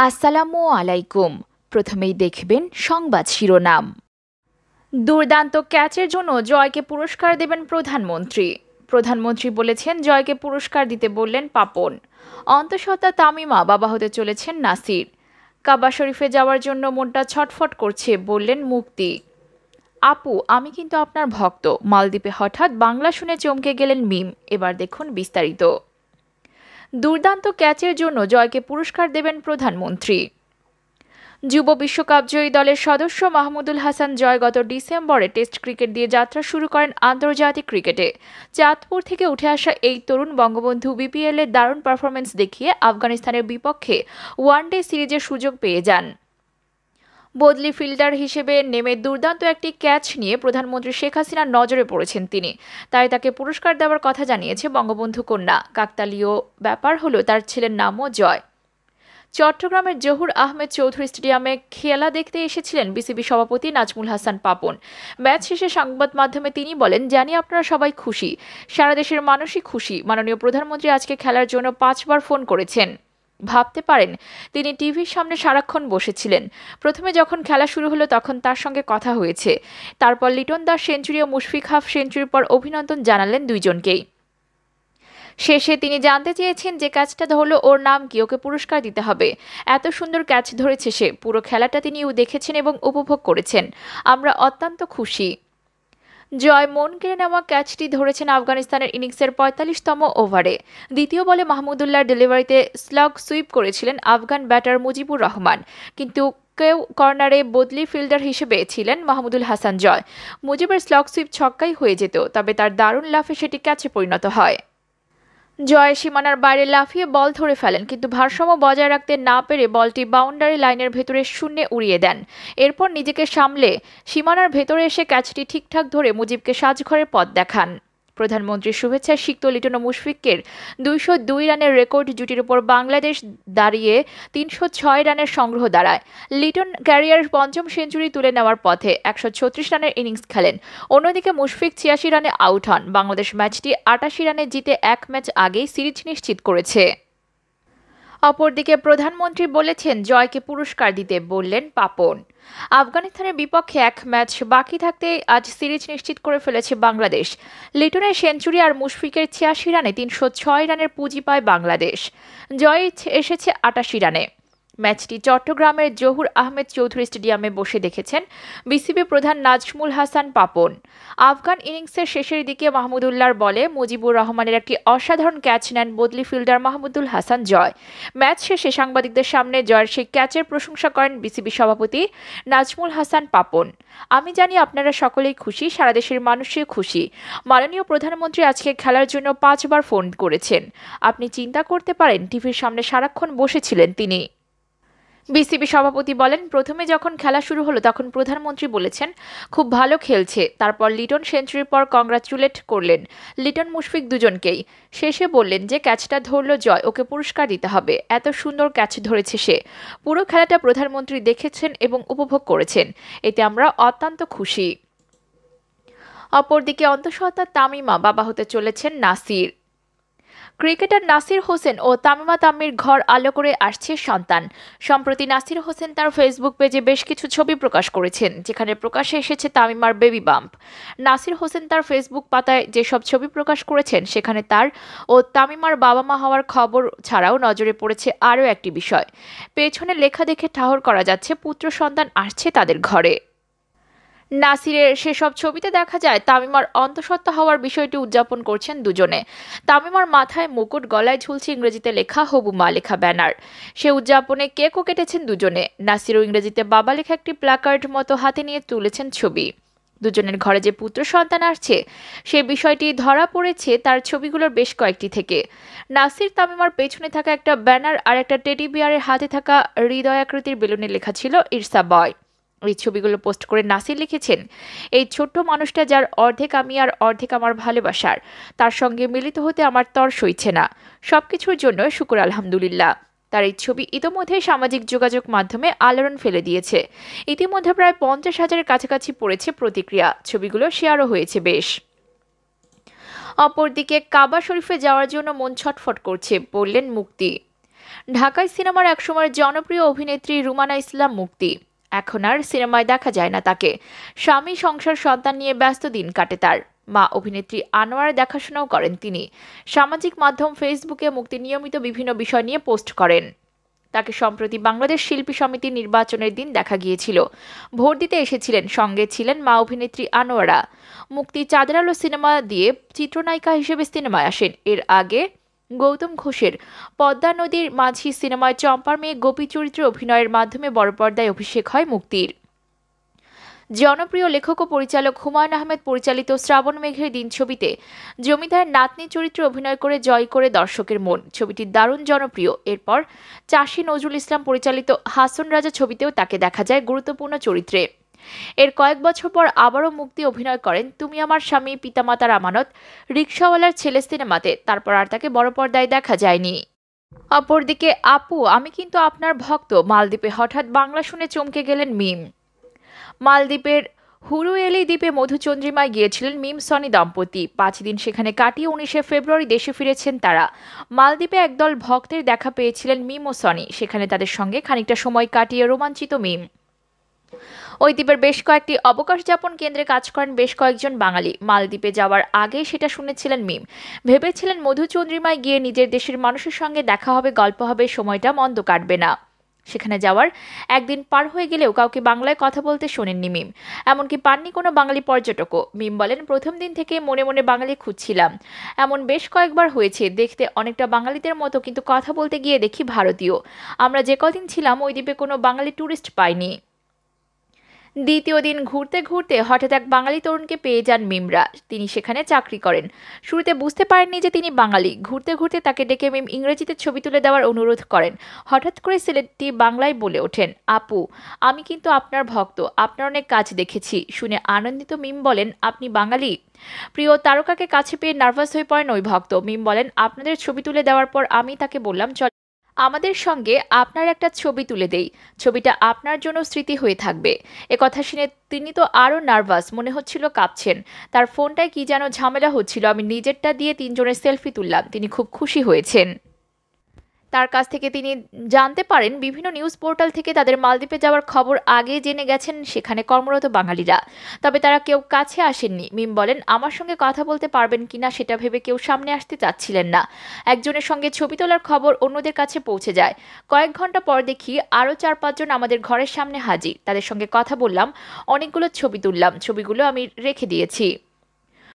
আসসালামু আলাইকুম। প্রথমেই দেখবেন সংবাদ শিরোনাম। দুর্দান্ত ক্যাচের জন্য জয়কে পুরস্কার দেবেন প্রধানমন্ত্রী। প্রধানমন্ত্রী বলেছেন, জয়কে পুরস্কার দিতে বললেন পাপন। অন্তঃসত্ত্বা তামিমা বাবা হতে চলেছেন নাসির। কাবা শরীফে যাওয়ার জন্য মনটা ছটফট করছে বললেন মুক্তি। আপু, আমি কিন্তু আপনার ভক্ত। মালদ্বীপে হঠাৎ বাংলা শুনে চমকে গেলেন মিম। এবার দেখুন বিস্তারিত। দুর্দান্ত ক্যাচের জন্য জয়কে পুরস্কার দেবেন প্রধানমন্ত্রী। যুব বিশ্বকাপ জয়ী দলের সদস্য মাহমুদুল হাসান জয় গত ডিসেম্বরে টেস্ট ক্রিকেট দিয়ে যাত্রা শুরু করেন আন্তর্জাতিক ক্রিকেটে। চাঁদপুর থেকে উঠে আসা এই তরুণ বঙ্গবন্ধু বিপিএলে দারুণ পারফরমেন্স দেখিয়ে আফগানিস্তানের বিপক্ষে ওয়ানডে সিরিজের সুযোগ পেয়ে যান। বদলি ফিল্ডার হিসেবে নেমে দুর্দান্ত একটি ক্যাচ নিয়ে প্রধানমন্ত্রী শেখ হাসিনার নজরে পড়েছেন তিনি। তাই তাকে পুরস্কার দেওয়ার কথা জানিয়েছে বঙ্গবন্ধু কন্যা। কাকতালীয় ব্যাপার হলো, তার ছেলের নামও জয়। চট্টগ্রামের জহুর আহমেদ চৌধুরী স্টেডিয়ামে খেলা দেখতে এসেছিলেন বিসিবি সভাপতি নাজমুল হাসান পাপন। ম্যাচ শেষে সংবাদ মাধ্যমে তিনি বলেন, জানি আপনারা সবাই খুশি, সারা দেশের মানুষই খুশি। মাননীয় প্রধানমন্ত্রী আজকে খেলার জন্য 5 বার ফোন করেছেন। ভাবতে পারেন, তিনি টিভির সামনে সারাক্ষণ বসেছিলেন। প্রথমে যখন খেলা শুরু হলো তখন তার সঙ্গে কথা হয়েছে। তারপর লিটন দাস সেঞ্চুরি ও মুশফিক হাফ সেঞ্চুরির পর অভিনন্দন জানালেন দুইজনকেই। শেষে তিনি জানতে চেয়েছেন যে ক্যাচটা ধরল ওর নাম কি, ওকে পুরস্কার দিতে হবে। এত সুন্দর ক্যাচ ধরেছে সে। পুরো খেলাটা তিনি দেখেছেন এবং উপভোগ করেছেন। আমরা অত্যন্ত খুশি। জয় মন কেড়ে নেওয়া ক্যাচটি ধরেছেন আফগানিস্তানের ইনিংসের 45তম ওভারে। দ্বিতীয় বলে মাহমুদুল্লাহর ডেলিভারিতে স্লগ সুইপ করেছিলেন আফগান ব্যাটার মুজিবুর রহমান, কিন্তু কেউ কর্নারে বদলি ফিল্ডার হিসেবে ছিলেন মাহমুদুল হাসান জয়। মুজিবের স্লগ সুইপ ছক্কাই হয়ে যেত, তবে তার দারুণ লাফে সেটি ক্যাচে পরিণত হয়। জয় সীমানার বাইরে লাফিয়ে বল ধরে ফেলেন, কিন্তু ভারসাম্য বজায় রাখতে না পেরে বলটি বাউন্ডারি লাইনের ভেতরে শূন্যে উড়িয়ে দেন। এরপর নিজেকে সামলে সীমানার ভেতরে এসে ক্যাচটি ঠিকঠাক ধরে মুজিবকে সাজঘরের পথ দেখান। প্রধানমন্ত্রীর শুভেচ্ছায় সিক্ত লিটন ও মুশফিকের 202 রানের রেকর্ড জুটির উপর বাংলাদেশ দাঁড়িয়ে 306 রানের সংগ্রহ দাঁড়ায়। লিটন ক্যারিয়ার 5ম সেঞ্চুরি তুলে নেওয়ার পথে 136 রানের ইনিংস খেলেন। অন্যদিকে মুশফিক 86 রানে আউট হন। বাংলাদেশ ম্যাচটি 88 রানে জিতে 1 ম্যাচ আগেই সিরিজ নিশ্চিত করেছে। অপরদিকে প্রধানমন্ত্রী বলেছেন, জয়কে পুরস্কার দিতে বললেন পাপন। আফগানিস্তানের বিপক্ষে 1 ম্যাচ বাকি থাকতে আজ সিরিজ নিশ্চিত করে ফেলেছে বাংলাদেশ। লিটনের সেঞ্চুরি আর মুশফিকের 86 রানে 306 রানের পুঁজি পায় বাংলাদেশ। জয় এসেছে 88 রানে। ম্যাচটি চট্টগ্রামের জহুর আহমেদ চৌধুরী স্টেডিয়ামে বসে দেখেছেন বিসিবি প্রধান নাজমুল হাসান পাপন। আফগান ইনিংসের শেষের দিকে মাহমুদুল্লাহর বলে মুজিবুর রহমানের একটি অসাধারণ ক্যাচ নেন বদলি ফিল্ডার মাহমুদুল হাসান জয়। ম্যাচ শেষে সাংবাদিকদের সামনে জয়ের সেই ক্যাচের প্রশংসা করেন বিসিবি সভাপতি নাজমুল হাসান পাপন। আমি জানি আপনারা সকলেই খুশি, সারা দেশের মানুষই খুশি। মাননীয় প্রধানমন্ত্রী আজকে খেলার জন্য 5 বার ফোন করেছেন। আপনি চিন্তা করতে পারেন, টিভির সামনে সারাক্ষণ বসেছিলেন তিনি। বিসিবি সভাপতি বলেন, প্রথমে যখন খেলা শুরু হলো তখন প্রধানমন্ত্রী বলেছেন, খুব ভালো খেলছে। তারপর লিটন সেঞ্চুরির পর কংগ্রাচুলেট করলেন লিটন মুশফিক দুজনকেই। শেষে বললেন যে ক্যাচটা ধরল জয়, ওকে পুরস্কার দিতে হবে। এত সুন্দর ক্যাচ ধরেছে সে। পুরো খেলাটা প্রধানমন্ত্রী দেখেছেন এবং উপভোগ করেছেন। এতে আমরা অত্যন্ত খুশি। অপরদিকে অন্তঃসত্ত্বা তামিমা বাবা হতে চলেছেন নাসির। ক্রিকেটার নাসির হোসেন ও তামিমা তাম্মির ঘর আলো করে আসছে সন্তান। সম্প্রতি নাসির হোসেন তার ফেসবুক পেজে বেশ কিছু ছবি প্রকাশ করেছেন, যেখানে প্রকাশে এসেছে তামিমার বেবি বাম্প। নাসির হোসেন তার ফেসবুক পাতায় যেসব ছবি প্রকাশ করেছেন সেখানে তার ও তামিমার বাবা মা হওয়ার খবর ছাড়াও নজরে পড়েছে আরও একটি বিষয়। পেছনে লেখা দেখে ঠাহর করা যাচ্ছে পুত্র সন্তান আসছে তাদের ঘরে। নাসিরের সেসব ছবিতে দেখা যায় তামিমার অন্তঃসত্ত্বা হওয়ার বিষয়টি উদযাপন করছেন দুজনে। তামিমার মাথায় মুকুট, গলায় ঝুলছে ইংরেজিতে লেখা হবু মা লেখা ব্যানার। সে উদযাপনে কেকও কেটেছেন দুজনে। নাসিরও ইংরেজিতে বাবা লেখা একটি প্ল্যাকার্ড মতো হাতে নিয়ে তুলেছেন ছবি। দুজনের ঘরে যে পুত্র সন্তান আসছে সে বিষয়টি ধরা পড়েছে তার ছবিগুলোর বেশ কয়েকটি থেকে। নাসির তামিমার পেছনে থাকা একটা ব্যানার আর একটা টেডি বিয়ারের হাতে থাকা হৃদয়াকৃতির বেলুনে লেখা ছিল ইটস আ বয়। এই ছবিগুলো পোস্ট করে নাসির লিখেছেন, এই ছোট্ট মানুষটা যার অর্ধেক আমি আর অর্ধেক আমার ভালোবাসার, তার সঙ্গে মিলিত হতে আমার তর সইছে না। সবকিছুর জন্য শুকর আলহামদুলিল্লাহ। তার এই ছবি ইতোমধ্যে সামাজিক যোগাযোগ মাধ্যমে আলোড়ন ফেলে দিয়েছে। ইতিমধ্যে প্রায় 50,000-এর কাছাকাছি পড়েছে প্রতিক্রিয়া। ছবিগুলো শেয়ারও হয়েছে বেশ। অপরদিকে কাবা শরীফে যাওয়ার জন্য মন ছটফট করছে বললেন মুক্তি। ঢাকায় সিনেমার একসময়ের জনপ্রিয় অভিনেত্রী রুমানা ইসলাম মুক্তি। এখন আর সিনেমায় দেখা যায় না তাকে। স্বামী, সংসার, সন্তান নিয়ে ব্যস্ত দিন কাটে তার। মা অভিনেত্রী আনোয়ার দেখাশোনাও করেন তিনি। সামাজিক মাধ্যম ফেসবুকে মুক্তি নিয়মিত বিভিন্ন বিষয় নিয়ে পোস্ট করেন। তাকে সম্প্রতি বাংলাদেশ শিল্পী সমিতির নির্বাচনের দিন দেখা গিয়েছিল। ভোট দিতে এসেছিলেন, সঙ্গে ছিলেন মা অভিনেত্রী আনোয়ারা। মুক্তি চাঁদের আলো সিনেমা দিয়ে চিত্রনায়িকা হিসেবে সিনেমায় আসেন। এর আগে গৌতম ঘোষের পদ্মা নদীর মাঝি সিনেমায় চম্পার মেয়ে গোপী চরিত্রে অভিনয়ের মাধ্যমে বড় পর্দায় অভিষেক হয় মুক্তির। জনপ্রিয় লেখক ও পরিচালক হুমায়ুন আহমেদ পরিচালিত শ্রাবণ মেঘের দিন ছবিতে জমিদার নাতনি চরিত্রে অভিনয় করে জয় করে দর্শকের মন। ছবিটি দারুণ জনপ্রিয়। এরপর চাষী নজরুল ইসলাম পরিচালিত হাসন রাজা ছবিতেও তাকে দেখা যায় গুরুত্বপূর্ণ চরিত্রে। এর কয়েক বছর পর আবারও মুক্তি অভিনয় করেন তুমি আমার স্বামী, পিতামাতার আমানত, রিকশাওয়ালার ছেলে সিনেমাতে। তারপর আর তাকে বড় পর্দায় দেখা যায়নি। অপরদিকে আপু আমি কিন্তু আপনার ভক্ত মালদ্বীপে হঠাৎ বাংলা শুনে চমকে গেলেন মিম। মালদ্বীপের হুরুয়েলি দ্বীপে মধুচন্দ্রিমায় গিয়েছিলেন মিম সনি দম্পতি। 5 দিন সেখানে কাটিয়ে 19শে ফেব্রুয়ারি দেশে ফিরেছেন তারা। মালদ্বীপে একদল ভক্তের দেখা পেয়েছিলেন মিম ও সনি। সেখানে তাদের সঙ্গে খানিকটা সময় কাটিয়ে রোমাঞ্চিত মিম। ওই দ্বীপের বেশ কয়েকটি অবকাশ যাপন কেন্দ্রে কাজ করেন বেশ কয়েকজন বাঙালি। মালদ্বীপে যাওয়ার আগে সেটা শুনেছিলেন মিম। ভেবেছিলেন মধুচন্দ্রিমায় গিয়ে নিজের দেশের মানুষের সঙ্গে দেখা হবে, গল্প হবে, সময়টা মন্দ কাটবে না। সেখানে যাওয়ার একদিন পার হয়ে গেলেও কাউকে বাংলায় কথা বলতে শোনেননি মিম। এমনকি পাননি কোনো বাঙালি পর্যটকও। মিম বলেন, প্রথম দিন থেকে মনে মনে বাঙালি খুঁজছিলাম। এমন বেশ কয়েকবার হয়েছে, দেখতে অনেকটা বাঙালিদের মতো কিন্তু কথা বলতে গিয়ে দেখি ভারতীয়। আমরা যে কদিন ছিলাম ওই দ্বীপে কোনো বাঙালি ট্যুরিস্ট পাইনি। দ্বিতীয় দিন ঘুরতে ঘুরতে হঠাৎ এক বাঙালি তরুণকে পেয়ে যান মিমরা। তিনি সেখানে চাকরি করেন। শুরুতে বুঝতে পারেননি যে তিনি বাঙালি। ঘুরতে ঘুরতে তাকে ডেকে মিম ইংরেজিতে ছবি তুলে দেওয়ার অনুরোধ করেন। হঠাৎ করে ছেলেটি বাংলায় বলে ওঠেন, আপু আমি কিন্তু আপনার ভক্ত, আপনার অনেক কাজ দেখেছি। শুনে আনন্দিত মিম বলেন, আপনি বাঙালি? প্রিয় তারকাকে কাছে পেয়ে নার্ভাস হয়ে পড়েন ওই ভক্ত। মিম বলেন, আপনাদের ছবি তুলে দেওয়ার পর আমি তাকে বললাম, চল আমাদের সঙ্গে আপনার একটা ছবি তুলে দেই, ছবিটা আপনার জন্য স্মৃতি হয়ে থাকবে। কথা শুনে তিনি তো আরও নার্ভাস, মনে হচ্ছিল কাঁপছেন। তার ফোনটায় কি যেন ঝামেলা হচ্ছিল। আমি নিজেরটা দিয়ে 3 জনের সেলফি তুললাম। তিনি খুব খুশি হয়েছেন। তার কাছ থেকে তিনি জানতে পারেন বিভিন্ন নিউজ পোর্টাল থেকে তাদের মালদ্বীপে যাওয়ার খবর আগে জেনে গেছেন সেখানে কর্মরত বাঙালিরা। তবে তারা কেউ কাছে আসেননি। মিম বলেন, আমার সঙ্গে কথা বলতে পারবেন কিনা সেটা ভেবে কেউ সামনে আসতে চাচ্ছিলেন না। একজনের সঙ্গে ছবি তোলার খবর অন্যদের কাছে পৌঁছে যায়। কয়েক ঘন্টা পর দেখি আরও 4-5 জন আমাদের ঘরের সামনে হাজির। তাদের সঙ্গে কথা বললাম, অনেকগুলো ছবি তুললাম। ছবিগুলো আমি রেখে দিয়েছি।